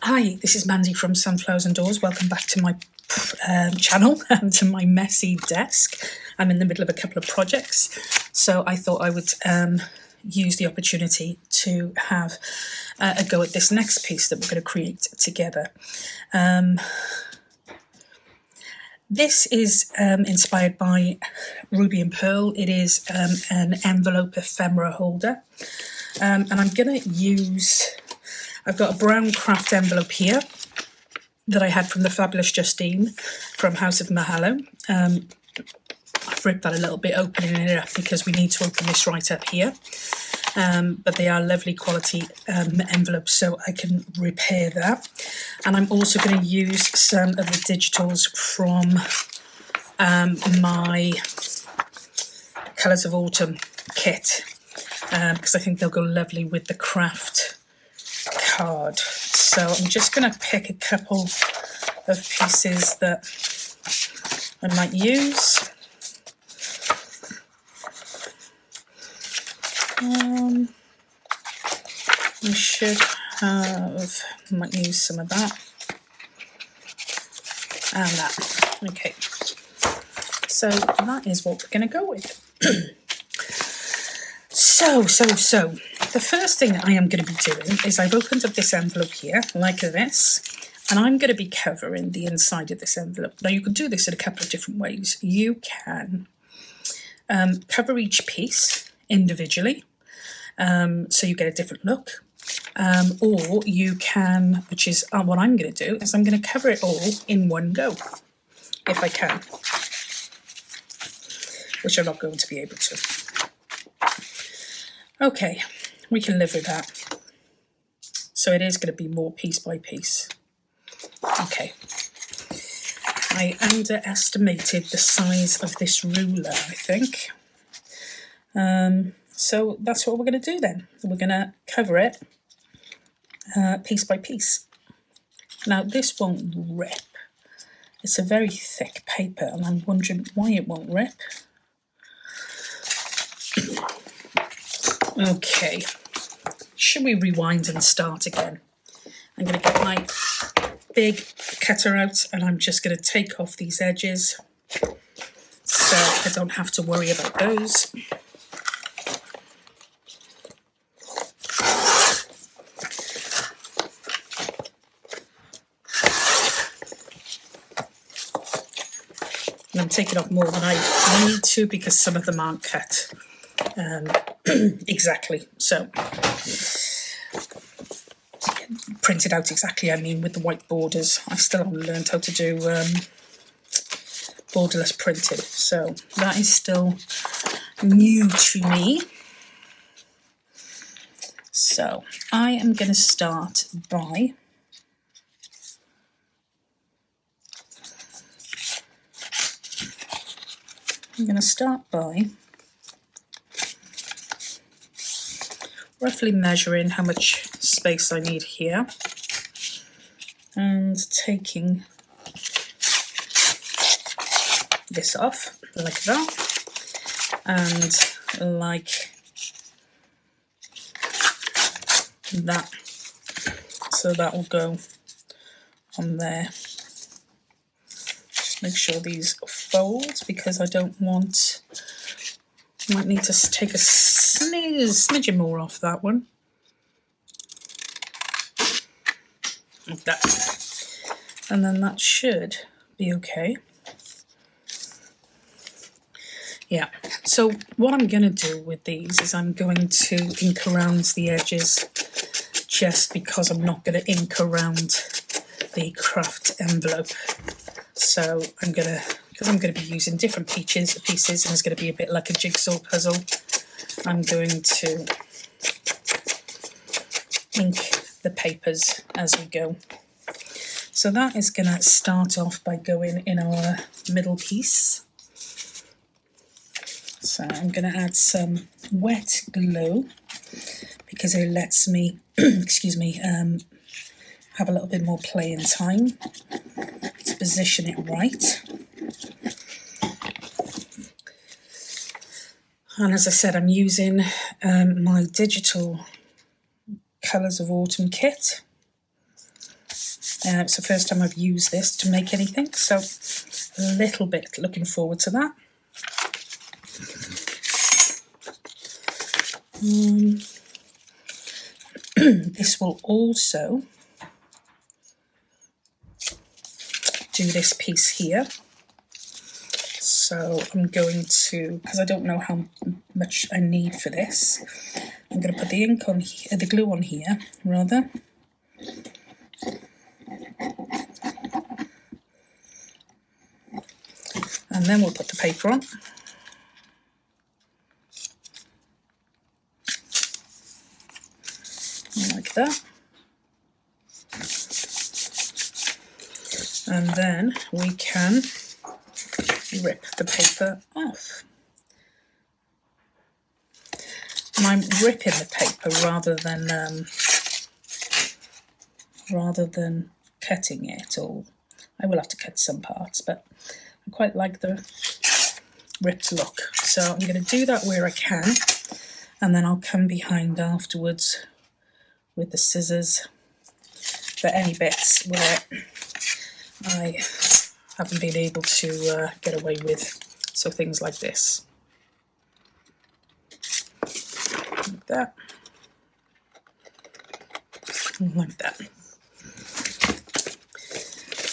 Hi, this is Mandy from Sunflowers and Doors. Welcome back to my channel and to my messy desk. I'm in the middle of a couple of projects, so I thought I would use the opportunity to have a go at this next piece that we're going to create together. This is inspired by Ruby and Pearl. It is an envelope ephemera holder, and I'm going to use... I've got a brown craft envelope here that I had from the fabulous Justine from House of Mahalo. I've ripped that a little bit, opening it up because we need to open this right up here. But they are lovely quality envelopes, so I can repair that. And I'm also going to use some of the digitals from my Colours of Autumn kit, because I think they'll go lovely with the craft card. So I'm just going to pick a couple of pieces that I might use. I should have, might use some of that and that. Okay, so that is what we're going to go with. So the first thing I am going to be doing is I've opened up this envelope here like this, and I'm going to be covering the inside of this envelope. Now you can do this in a couple of different ways. You can cover each piece individually, so you get a different look, or you can, which is what I'm going to do, is I'm going to cover it all in one go, if I can, which I'm not going to be able to. Okay, we can live with that. So it is going to be more piece by piece. Okay. I underestimated the size of this ruler, I think. So that's what we're going to do then. We're going to cover it piece by piece. Now this won't rip. It's a very thick paper, and I'm wondering why it won't rip. Okay, should we rewind and start again? I'm going to get my big cutter out, and I'm just going to take off these edges so I don't have to worry about those. And I'm taking off more than I need to because some of them aren't cut exactly, so printed out exactly, I mean, with the white borders. I still haven't learned how to do borderless printed, so that is still new to me. So I am going to start by roughly measuring how much space I need here and taking this off like that and like that. So that will go on there. Just make sure these fold because I don't want... Might need to take a smidgen more off that one. Like that. And then that should be okay. Yeah, so what I'm going to do with these is I'm going to ink around the edges just because I'm not going to ink around the craft envelope. So I'm going to... because I'm going to be using different pieces and it's going to be a bit like a jigsaw puzzle, I'm going to ink the papers as we go. So that is going to start off by going in our middle piece. So I'm going to add some wet glue because it lets me, excuse me, have a little bit more play in time to position it right. And as I said, I'm using my digital Colours of Autumn kit. It's the first time I've used this to make anything, so a little bit looking forward to that. This will also do this piece here. So I'm going to, because I don't know how much I need for this, I'm going to put the ink on here, the glue on here, rather. And then we'll put the paper on. Like that. And then we can rip the paper off. And I'm ripping the paper rather than cutting it, or I will have to cut some parts, but I quite like the ripped look. So I'm going to do that where I can, and then I'll come behind afterwards with the scissors for any bits where I haven't been able to get away with. So things like this. Like that. Like that.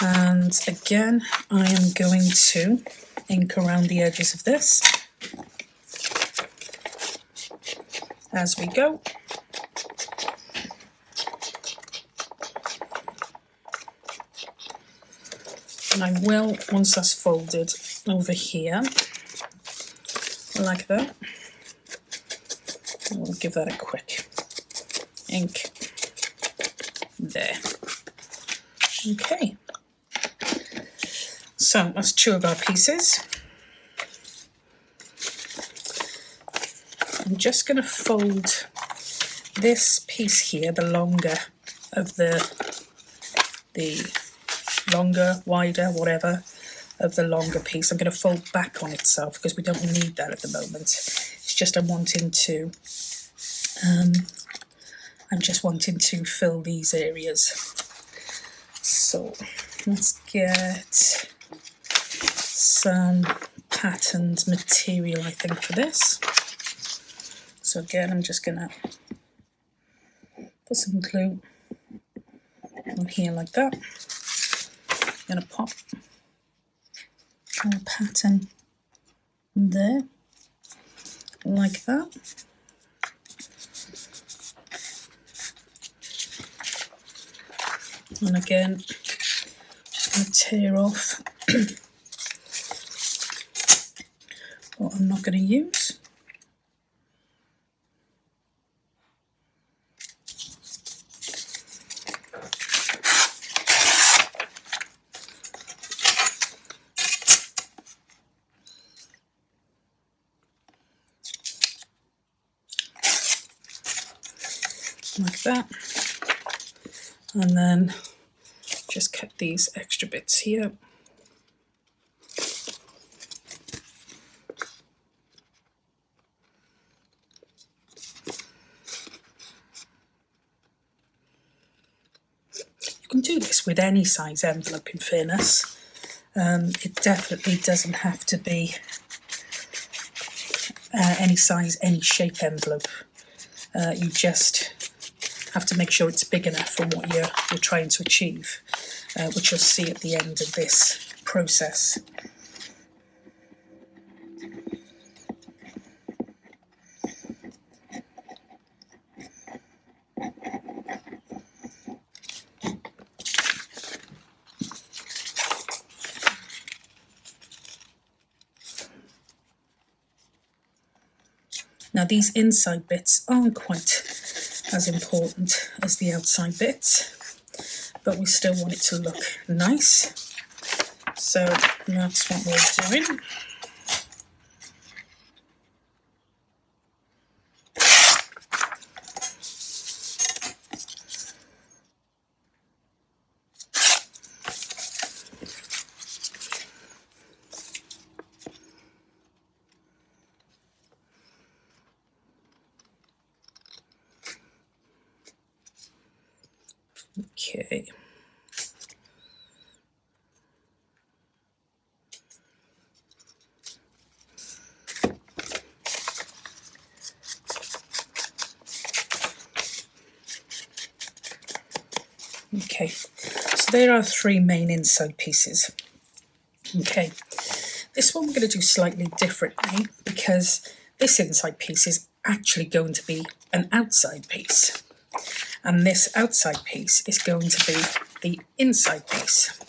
And again, I am going to ink around the edges of this as we go. And I will, once that's folded over here, like that, we'll give that a quick ink there. Okay. So that's two of our pieces. I'm just going to fold this piece here, the longer of the longer, wider, whatever, of the longer piece. I'm going to fold back on itself because we don't need that at the moment. It's just I'm just wanting to fill these areas. So let's get some patterned material, I think, for this. So again, I'm just going to put some glue on here like that. I'm going to pop a pattern there, like that. And again, just going to tear off what I'm not going to use. Like that, and then just cut these extra bits here. You can do this with any size envelope, in fairness. It definitely doesn't have to be any size, any shape envelope. You just have to make sure it's big enough for what you're trying to achieve, which you'll see at the end of this process. Now these inside bits aren't quite as important as the outside bits, but we still want it to look nice. So that's what we're doing. Okay. Okay, so there are 3 main inside pieces. Okay, this one we're going to do slightly differently because this inside piece is actually going to be an outside piece, and this outside piece is going to be the inside piece.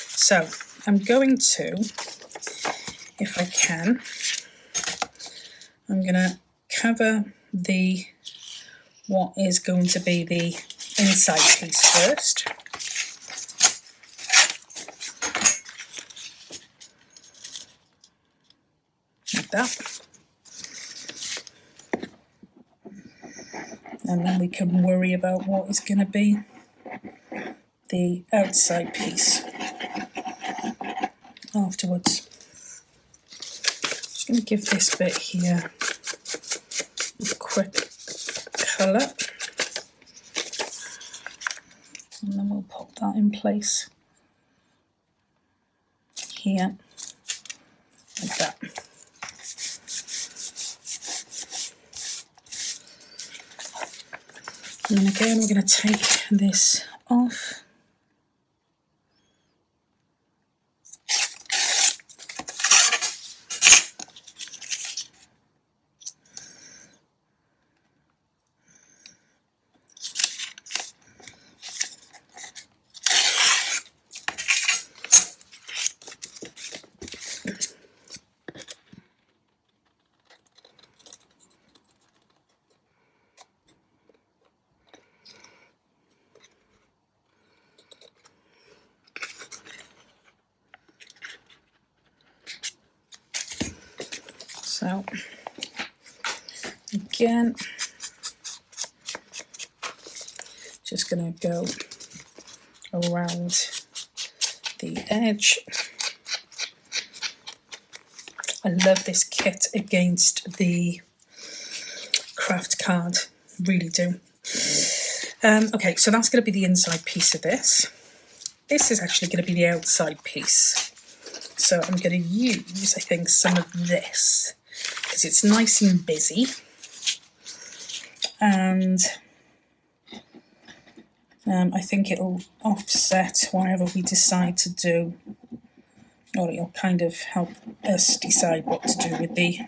So I'm going to, if I can, I'm going to cover what is going to be the inside piece first. Like that. And then we can worry about what is going to be the outside piece afterwards. Just going to give this bit here a quick colour, and then we'll pop that in place here, like that. And then again we're going to take this off. So again, just going to go around the edge. I love this kit against the craft card, really do. Okay, so that's going to be the inside piece of this. This is actually going to be the outside piece. So I'm going to use, I think, some of this because it's nice and busy, and I think it'll offset whatever we decide to do, or it'll kind of help us decide what to do with the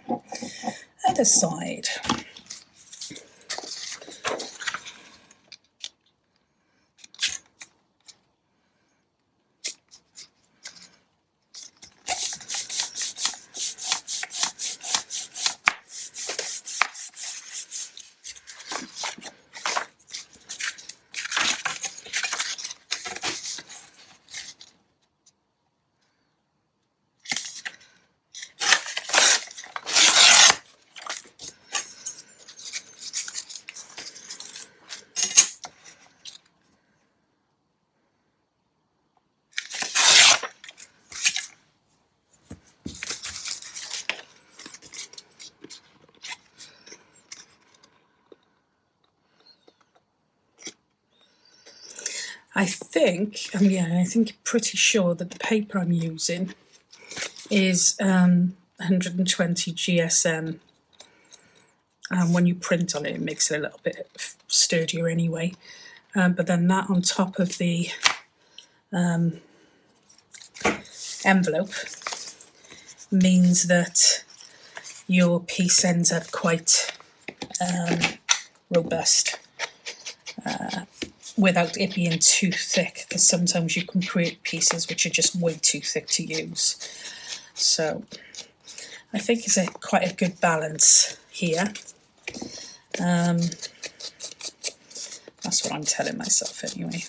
other side. I think pretty sure that the paper I'm using is 120 GSM. When you print on it, it makes it a little bit sturdier anyway. But then that on top of the envelope means that your piece ends up quite robust. Without it being too thick, because sometimes you can create pieces which are just way too thick to use. So I think it's quite a good balance here. That's what I'm telling myself anyway.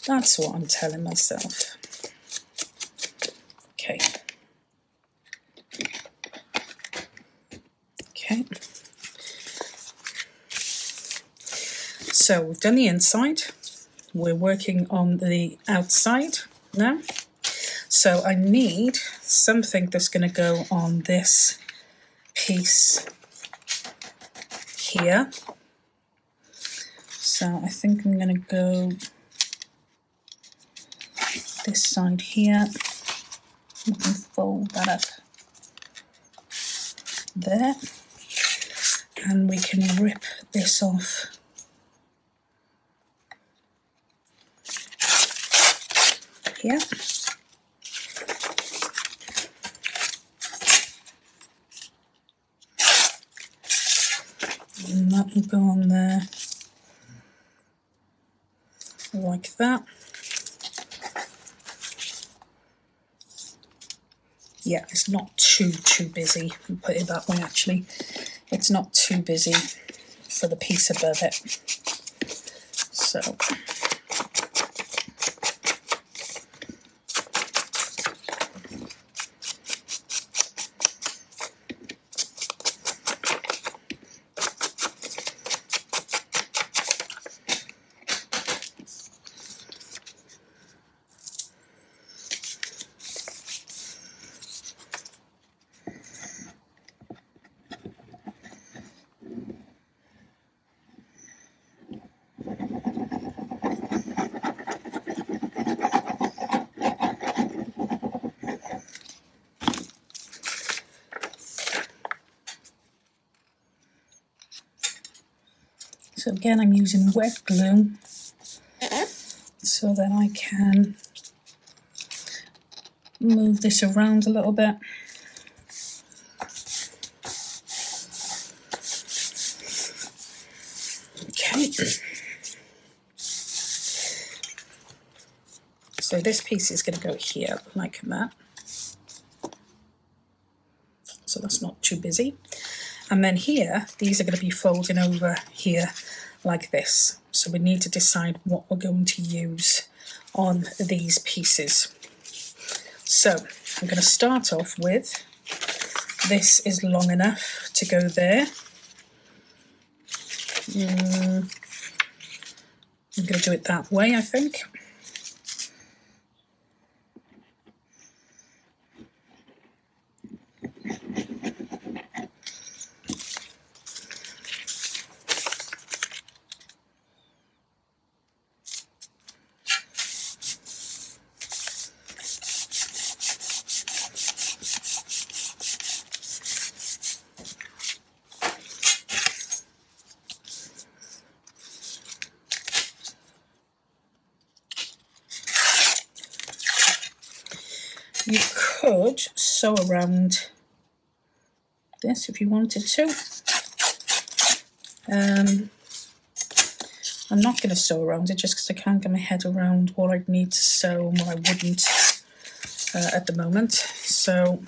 That's what I'm telling myself. Okay. Okay. So we've done the inside, we're working on the outside now. So I need something that's going to go on this piece here. So I think I'm going to go this side here. You can fold that up there, and we can rip this off here. And that will go on there like that. Yeah, it's not too busy. I'll put it that way actually. It's not too busy for the piece above it. So So again, I'm using wet glue so that I can move this around a little bit. Okay. So this piece is going to go here like that. So that's not too busy. And then here, these are going to be folding over here like this. So we need to decide what we're going to use on these pieces. So I'm going to start off with, this is long enough to go there. I'm going to do it that way, I think. You could sew around this if you wanted to. I'm not going to sew around it just because I can't get my head around what I'd need to sew and what I wouldn't at the moment. So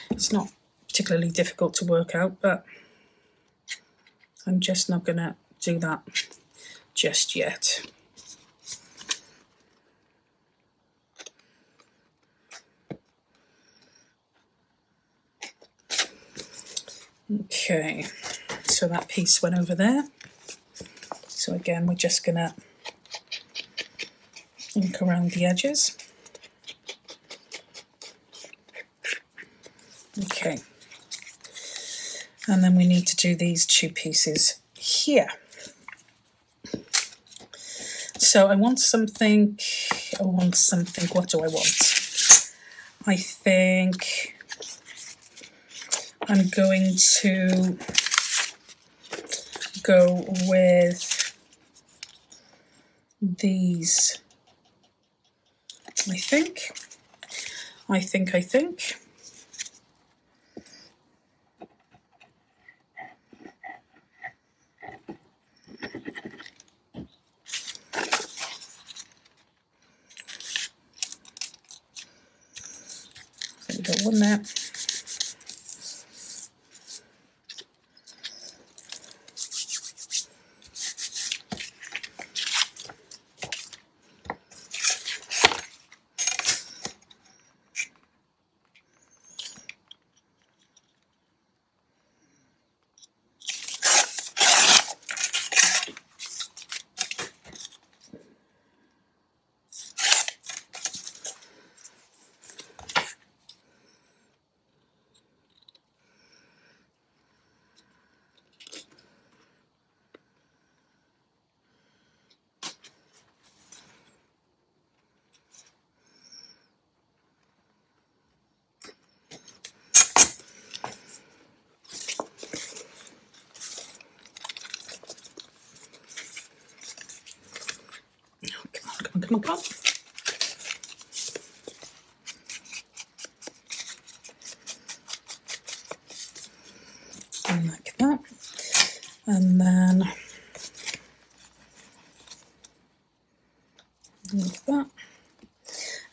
it's not particularly difficult to work out, but I'm just not going to do that just yet. Okay, so that piece went over there. So again, we're just going to ink around the edges. Okay, and then we need to do these two pieces here. So I want something, what do I want? I think I'm going to go with these. I think. So we got one there. Come on. And then like that.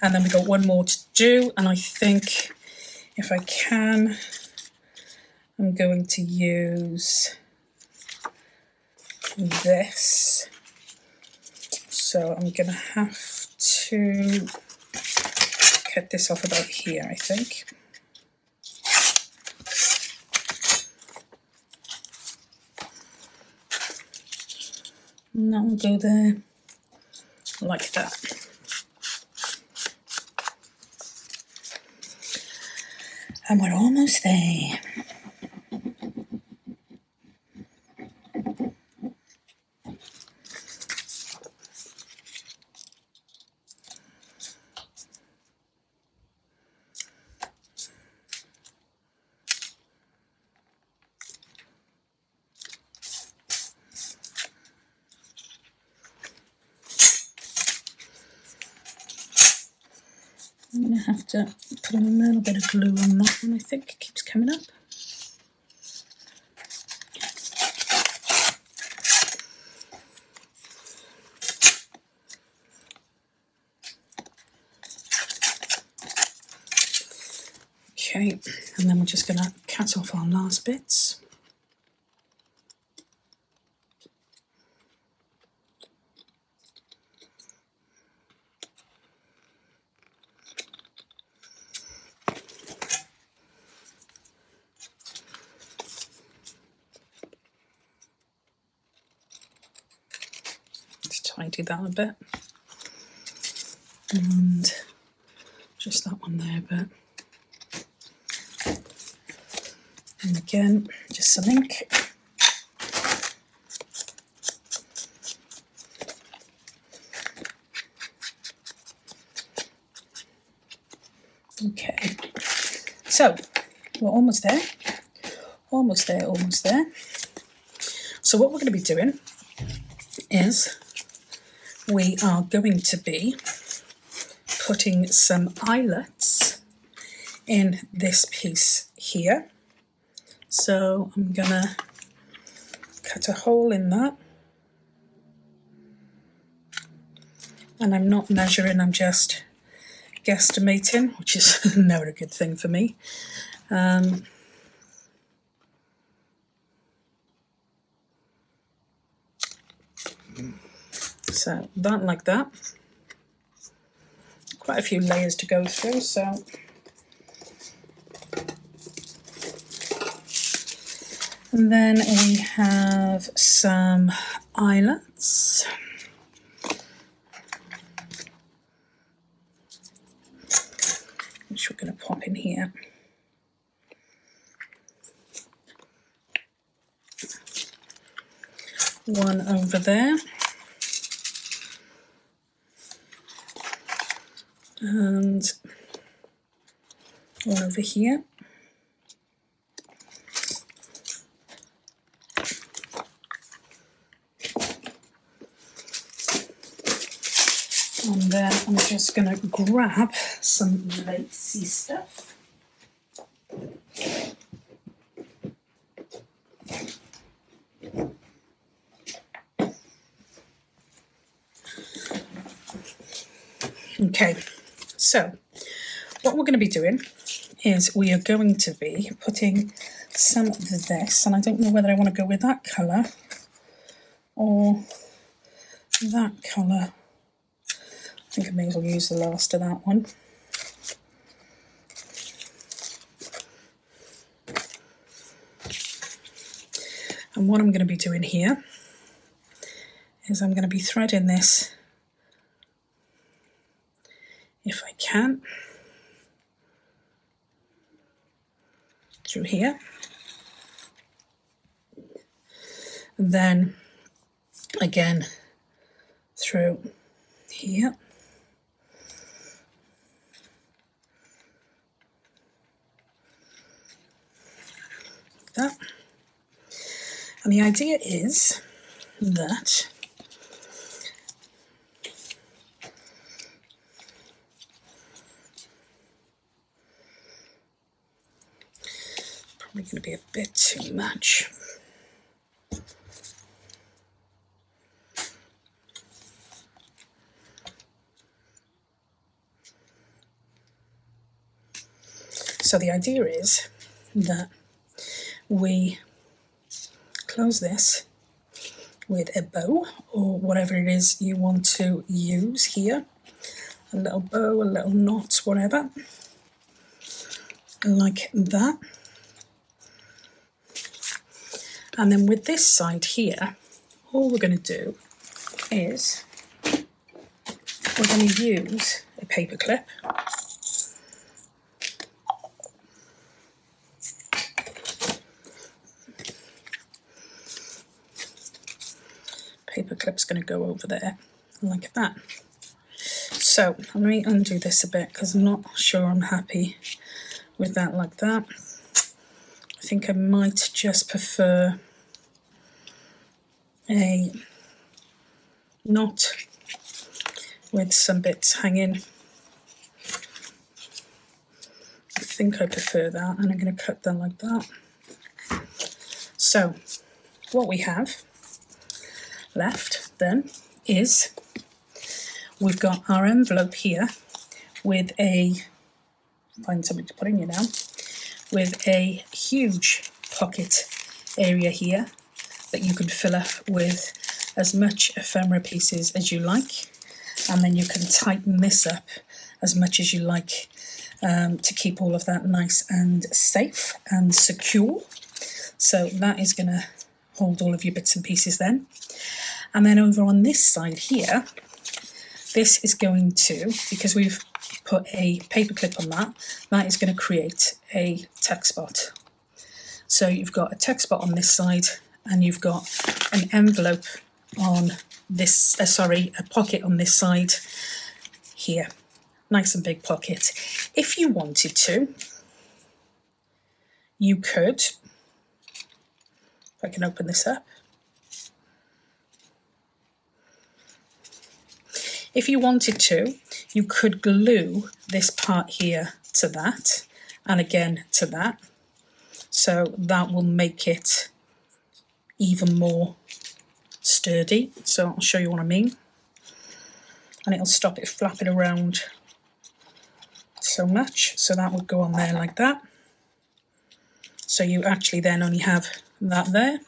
And then we've got one more to do, and I think if I can, I'm going to use this. So I'm going to have to cut this off about here, I think. And that will go there like that. And we're almost there. I'm going to have to put a little bit of glue on that one, I think. It keeps coming up. Okay, and then we're just going to cut off our last bits. Just tidy that a bit. And just that one there, but and again, just some ink. Okay, so we're almost there, almost there, almost there. So what we're going to be doing is we are going to be putting some eyelets in this piece here. So I'm going to cut a hole in that. And I'm not measuring, I'm just guesstimating, which is never a good thing for me. So that like that. Quite a few layers to go through, so and then we have some eyelets. Which we're going to pop in here. One over there. And one over here. And then I'm just going to grab some lacy stuff. Okay, so what we're going to be doing is we are going to be putting some of this, and I don't know whether I want to go with that colour or that colour. I think I may as well use the last of that one. And what I'm going to be doing here is I'm going to be threading this, if I can, through here. And then again through here. Like that. And the idea is that probably going to be a bit too much. So the idea is that we close this with a bow or whatever it is you want to use here. A little bow, a little knot, whatever, like that. And then with this side here, all we're going to do is we're going to use a paper clip. Paper clip's going to go over there like that. So let me undo this a bit because I'm not sure I'm happy with that like that. I think I might just prefer a knot with some bits hanging. I think I prefer that, and I'm going to cut that like that. So what we have left then is we've got our envelope here with a, find something to put in here now, with a huge pocket area here that you can fill up with as much ephemera pieces as you like, and then you can tighten this up as much as you like to keep all of that nice and safe and secure. So that is going to hold all of your bits and pieces then. And then over on this side here, this is going to, because we've put a paper clip on that, that is going to create a tuck spot. So you've got a tuck spot on this side, and you've got an envelope on this, a pocket on this side here. Nice and big pocket. If you wanted to, you could, if I can open this up, if you wanted to, you could glue this part here to that, and again to that. So that will make it even more sturdy. So I'll show you what I mean. And it'll stop it flapping around so much. So that would go on there like that. So you actually then only have that there.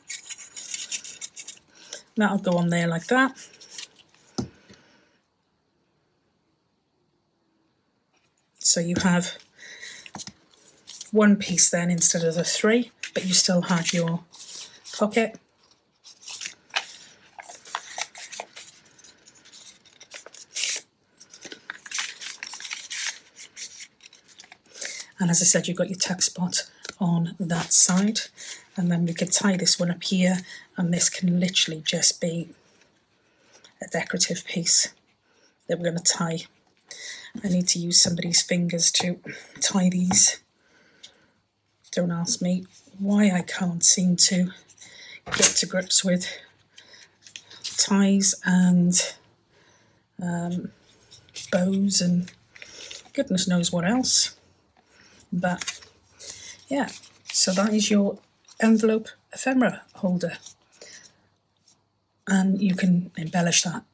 That'll go on there like that. So you have one piece then instead of the three, but you still have your pocket. And as I said, you've got your tuck spot on that side. And then we could tie this one up here, and this can literally just be a decorative piece that we're going to tie. I need to use somebody's fingers to tie these. Don't ask me why I can't seem to get to grips with ties and bows and goodness knows what else. But yeah, so that is your envelope ephemera holder. And you can embellish that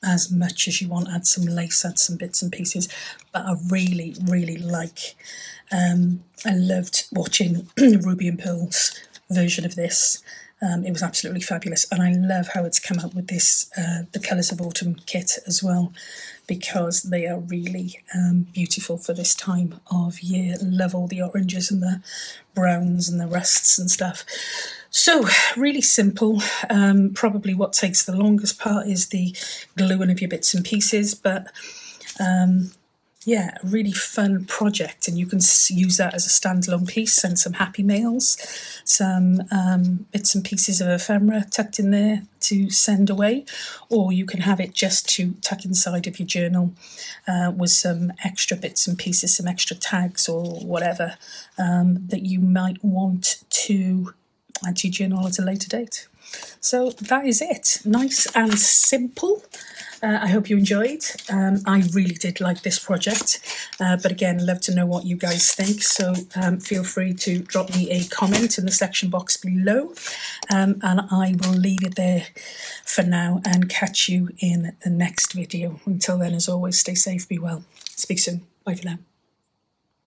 as much as you want, add some lace, add some bits and pieces, but I really, really like, I loved watching Ruby and Pearle's version of this. It was absolutely fabulous, and I love how it's come out with this, the Colours of Autumn kit as well, because they are really beautiful for this time of year. Love all the oranges and the browns and the rusts and stuff. So really simple. Probably what takes the longest part is the gluing of your bits and pieces, but yeah, a really fun project, and you can use that as a standalone piece. Send some happy mails, some bits and pieces of ephemera tucked in there to send away, or you can have it just to tuck inside of your journal with some extra bits and pieces, some extra tags or whatever that you might want to add to your journal at a later date. So that is it. Nice and simple. I hope you enjoyed. I really did like this project, but again, love to know what you guys think. So feel free to drop me a comment in the section box below, and I will leave it there for now and catch you in the next video. Until then, as always, stay safe, be well. Speak soon. Bye for now.